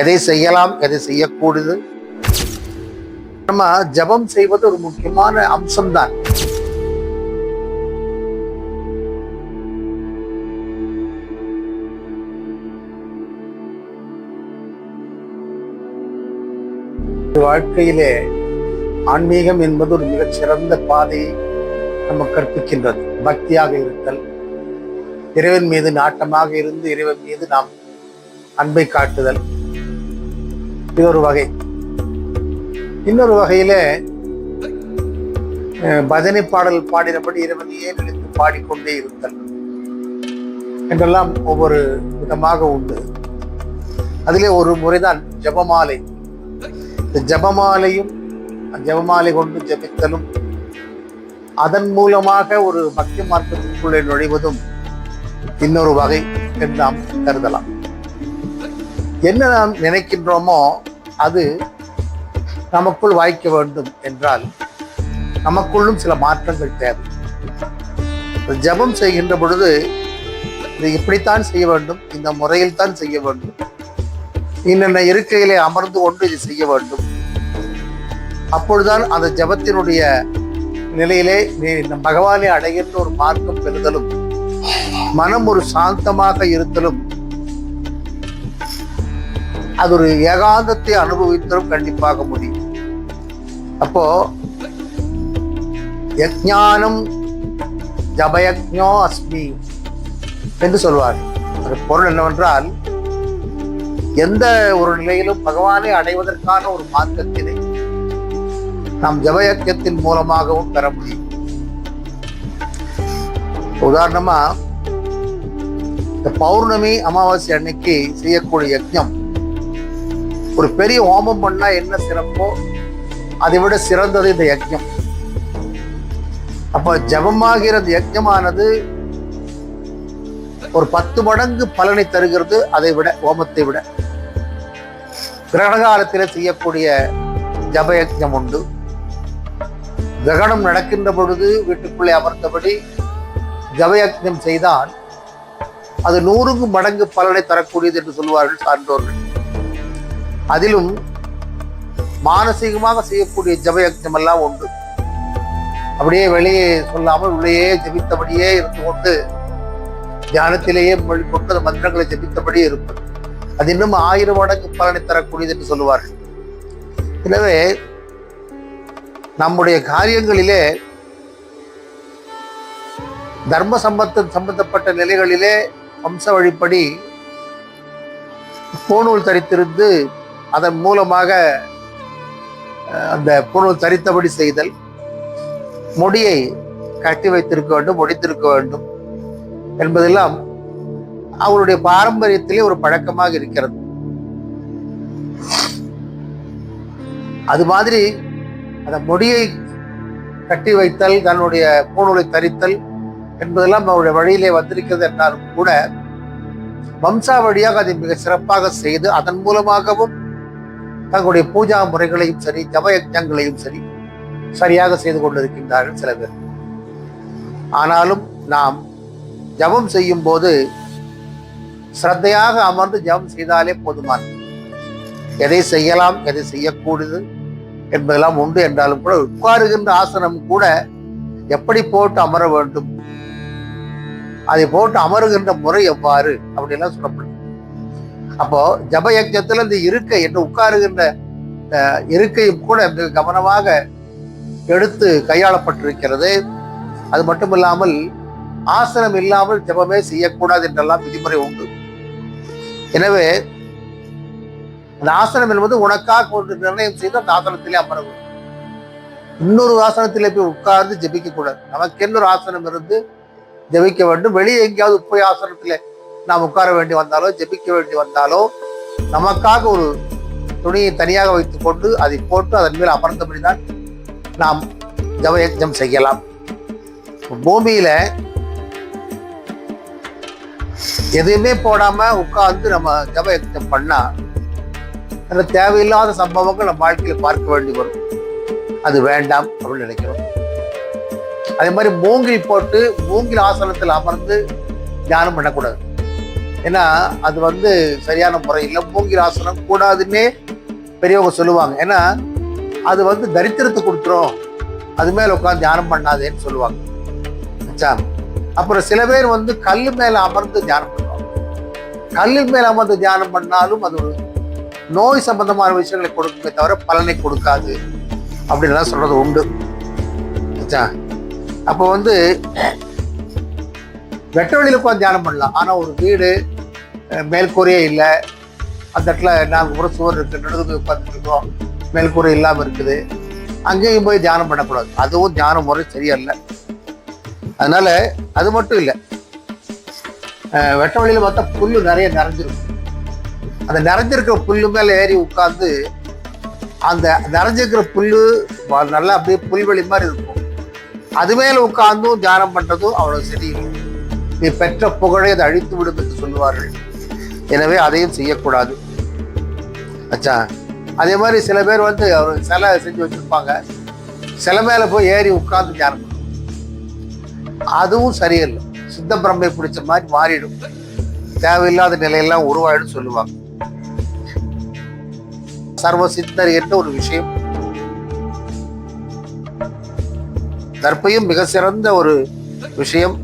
எதை செய்யலாம், எதை செய்யக்கூடாது. நம்ம ஜபம் செய்வது ஒரு முக்கியமான அம்சம்தான். வாழ்க்கையிலே ஆன்மீகம் என்பது ஒரு மிகச் சிறந்த பாதையை நம்ம கற்பிக்கின்றது. பக்தியாக இருத்தல், இறைவன் மீது நாட்டமாக இருந்து இறைவன் மீது நாம் அன்பை காட்டுதல், இது ஒரு வகை. இன்னொரு வகையில பஜனை பாடல் பாடினபடி இறைவனையே நினைத்து பாடிக்கொண்டே இருத்தல் என்றெல்லாம் ஒவ்வொரு விதமாக உண்டு. அதிலே ஒரு முறைதான் ஜபமாலை. இந்த ஜபமாலையும் ஜபமாலை கொண்டு ஜபித்தலும் அதன் மூலமாக ஒரு பக்தி மார்க்கத்திற்குள்ளே நுழைவதும் இன்னொரு வகை என்று நாம் கருதலாம். என்ன நாம் நினைக்கின்றோமோ அது நமக்குள் வாய்க்க வேண்டும் என்றால் நமக்குள்ளும் சில மாற்றங்கள் தேவை. ஜபம் செய்கின்ற பொழுது இது இப்படித்தான் செய்ய வேண்டும், இந்த முறையில் தான் செய்ய வேண்டும், இன்னென்ன இருக்கையிலே அமர்ந்து கொண்டு இது செய்ய வேண்டும். அப்பொழுதுதான் அந்த ஜபத்தினுடைய நிலையிலே பகவானை அடைகின்ற ஒரு மார்க்கம் பெறுதலும், மனம் ஒரு சாந்தமாக இருத்தலும், அது ஒரு ஏகாந்தத்தை அனுபவித்தலும் கண்டிப்பாக முடியும். அப்போ யஜ்ஞானம் ஜபயஜ்ஞோ அஸ்மி என்று சொல்வார். அது பொருள் என்னவென்றால், எந்த ஒரு நிலையிலும் பகவானை அடைவதற்கான ஒரு மார்க்கத்தினை நாம் ஜபயஜ்ஞத்தின் மூலமாகவும் பெற முடியும். உதாரணமா இந்த பௌர்ணமி அமாவாசை அன்னைக்கு செய்யக்கூடிய யஜ்ஞம், ஒரு பெரிய ஹோமம் பண்ணா என்ன சிறப்போ அதை விட சிறந்தது இந்த யஜ்ஞம். அப்ப ஜபமாகிற யஜ்ஞமானது ஒரு 10 மடங்கு பலனை தருகிறது அதை விட, ஹோமத்தை விட. கிரகண காலத்தில் செய்யக்கூடிய ஜபயஜ்ஞம் உண்டு. கிரகணம் நடக்கின்ற பொழுது வீட்டுக்குள்ளே அமர்ந்தபடி ஜபயஜ்ஞம் செய்தால் அது 100 மடங்கு பலனை தரக்கூடியது என்று சொல்வார்கள் சான்றோர்கள். அதிலும் மானசீகமாக செய்யக்கூடிய ஜபயஜ்ஞம் எல்லாம் உண்டு. அப்படியே வெளியே சொல்லாமல் உள்ளேயே ஜபித்தபடியே இருந்து கொண்டு தியானத்திலேயே மொழி கொண்டு அந்த மந்திரங்களை ஜபித்தபடியே இருப்பது, அது இன்னும் 1000 மடங்கு பலனை தரக்கூடியது என்று சொல்லுவார்கள். எனவே நம்முடைய காரியங்களிலே தர்ம சம்பந்தப்பட்ட நிலைகளிலே வம்ச வழிப்படி பூணூல் தரித்திருந்து அதன் மூலமாக அந்த பூணூல் தரித்தபடி செய்தல், முடியை கட்டி வைத்திருக்க வேண்டும், முடித்திருக்க வேண்டும் என்பதெல்லாம் அவருடைய பாரம்பரியத்திலே ஒரு பழக்கமாக இருக்கிறது. அது மாதிரி அந்த முடியை கட்டி வைத்தல், தன்னுடைய பூணூலை தரித்தல் என்பதெல்லாம் அவருடைய வழியிலே வந்திருக்கிறது என்றாலும் கூட வம்சாவழியாக அதை மிக சிறப்பாக செய்து அதன் மூலமாகவும் தங்களுடைய பூஜா முறைகளையும் சரி ஜபயஜ்ஞங்களையும் சரி சரியாக செய்து கொண்டிருக்கின்றார்கள் சில பேர். ஆனாலும் நாம் ஜபம் செய்யும் போது சிரத்தையாக அமர்ந்து ஜபம் செய்தாலே போதுமானது. எதை செய்யலாம், எதை செய்யக்கூடாது என்பதெல்லாம் உண்டு என்றாலும் கூட உட்காருகின்ற ஆசனம் கூட எப்படி போட்டு அமர வேண்டும், அதை போட்டு அமருகின்ற முறை எவ்வாறு அப்படின்லாம் சொல்லப்படும். அப்போ ஜபயஜ்ஞத்துல இந்த இருக்கை என்று உட்காருகின்ற இருக்கையும் கூட மிக கவனமாக எடுத்து கையாளப்பட்டிருக்கிறது. அது மட்டும் இல்லாமல் ஆசனம் இல்லாமல் ஜபமே செய்யக்கூடாது என்றெல்லாம் விதிமுறை உண்டு. எனவே அந்த ஆசனம் என்பது உனக்காக ஒரு நிர்ணயம் செய்து அந்த ஆசனத்திலே அமரவும், இன்னொரு ஆசனத்திலே போய் உட்கார்ந்து ஜபிக்க கூடாது. நமக்கு ஒரு ஆசனம் இருந்து ஜபிக்க வேண்டும். வெளியே எங்கேயாவது போய் ஆசனத்திலே நாம் உட்கார வேண்டி வந்தாலோ ஜபிக்க வேண்டி வந்தாலோ நமக்காக ஒரு துணியை தனியாக வைத்துக் கொண்டு அதை போட்டு அதன் மேல் அமர்ந்தபடிதான் நாம் ஜபயஜ்ஞம் செய்யலாம். பூமியில எதுவுமே போடாம உட்கார்ந்து நம்ம ஜபயஜ்ஞம் பண்ணா அந்த தேவையில்லாத சம்பவங்கள் நம்ம வாழ்க்கையில பார்க்க வேண்டி வரும். அது வேண்டாம் அப்படின்னு நினைக்கிறோம். அதே மாதிரி மூங்கில் போட்டு மூங்கில் ஆசனத்தில் அமர்ந்து தியானம் பண்ணக்கூடாது. ஏன்னா அது வந்து சரியான முறை இல்லை. மூங்கில் ஆசனம் கூடாதுன்னே பெரியவங்க சொல்லுவாங்க. ஏன்னா அது வந்து தரித்திரத்தை கொடுத்துரும், அது மேல உட்காந்து தியானம் பண்ணாதேன்னு சொல்லுவாங்க. அப்புறம் சில பேர் வந்து கல்லு மேல அமர்ந்து தியானம் பண்ணுவாங்க. கல்லின் மேல அமர்ந்து தியானம் பண்ணாலும் அது ஒரு நோய் சம்பந்தமான விஷயங்களை கொடுக்குமே தவிர பலனை கொடுக்காது அப்படின்லாம் சொல்றது உண்டு. அப்போ வந்து வெட்ட வெளியில உட்காந்து தியானம் பண்ணலாம். ஆனா ஒரு வீடு மேல்கூரையே இல்லை, அந்த இடத்துல 4 முறை சுவர் இருக்கு, நடுவுக்கு உட்காந்துட்டு இருக்கோம், மேல்கூரை இல்லாம இருக்குது, அங்கேயும் போய் தியானம் பண்ணக்கூடாது. அதுவும் தியான முறை சரியல்ல. அதனால அது மட்டும் இல்லை, வெட்ட வெளியில பார்த்தா புல்லு நிறைய நிறைஞ்சிருக்கும். அந்த நிறைஞ்சிருக்கிற புல்லு மேல ஏறி உட்கார்ந்து அந்த நிறைஞ்சிருக்கிற புல்லு நல்லா அப்படியே புல்வெளி மாதிரி இருக்கும், அது மேல உட்கார்ந்தும் தியானம் பண்றதும் அவ்வளவு சரியில்லை. நீ பெற்ற புகழை அதை அழித்து விடும் என்று சொல்லுவார்கள். எனவே அதையும் செய்யக்கூடாது. அதே மாதிரி சில பேர் வந்து அவர் சிலை செஞ்சு வச்சிருப்பாங்க, சிலை மேல போய் ஏறி உட்கார்ந்து தியானம் பண்ணும், அதுவும் சரியில்லை. சித்த பிரம்மை பிடிச்ச மாதிரி மாறிடும், தேவையில்லாத நிலையெல்லாம் உருவாயிடும் சொல்லுவாங்க. சர்வ சித்தர் என்ற ஒரு விஷயம் தற்பையும் மிக சிறந்த ஒரு விஷயம்.